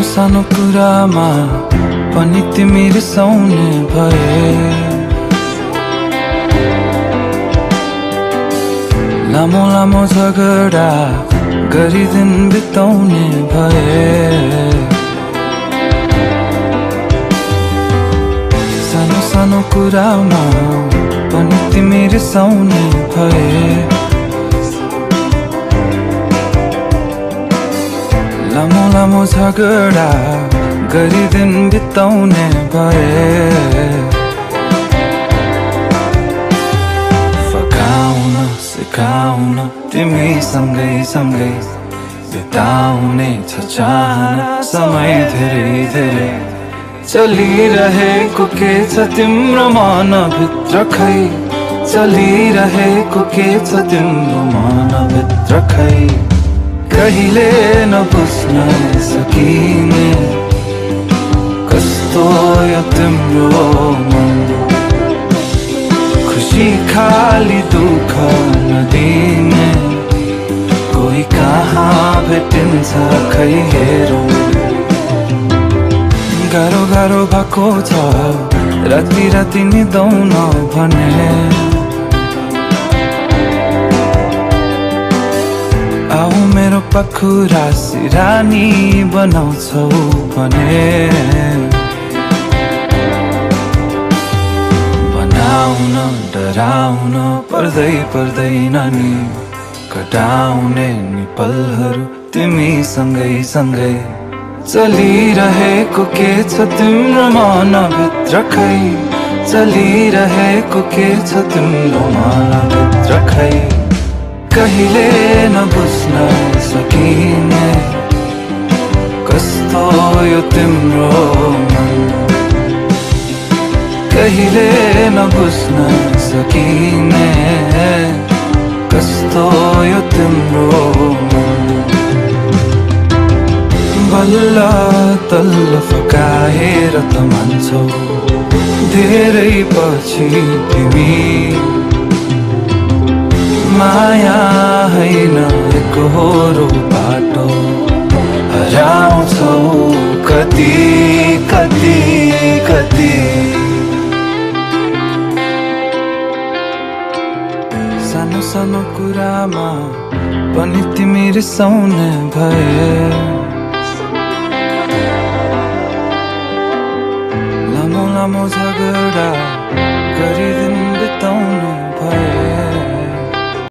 सानो सानो कुरामा पनि तिमी रिसाउने भए। लामो लामो झगडा गरी दिन बिताउने भए। सानो सानो कुरामा पनि तिमी रिसाउने भए। लामो लामो झगडा गरी दिन बिताउने भए। फकाउन सिकाउन तिमी सँगै सँगै बिताउने छ चाहना समय धेरै धेरै। चलिरहेको के छ तिम्रो मनभित्र खै, चलिरहेको के छ तिम्रो मनभित्र खै। कहिले नबुझ्न सकिने कस्तो यो तिम्रो मन। खुसी खाली दुःख नदिने कोही कहाँ भेटिन्छ खै हेरौँ। गाह्रो गाह्रो भएको छ राति राति निदाउन भने। आऊ मेरो पाखुरा सिरानी बनाउँछौ भने। बनाउन डराउन पर्दैन नि, कटाउने नि पलहरू तिमी सँगै सँगै। चलिरहेको के छ तिम्रो मनभित्र खै, चलिरहेको के छ तिम्रो मनभित्र खै। कहिले नबुझ्न सकिने कस्तो यो तिम्रो मन। कहिले नबुझ्न सकिने कस्तो यो तिम्रो मन। बल्ल तल्ल फकाएर त मान्छौ धेरै पछि तिमी। माया होइन एकहोरो बाटो हराउँछौ कति कति कति। सानो सानो कुरामा पनि तिमी रिसाउने भए। लामो लामो झगडा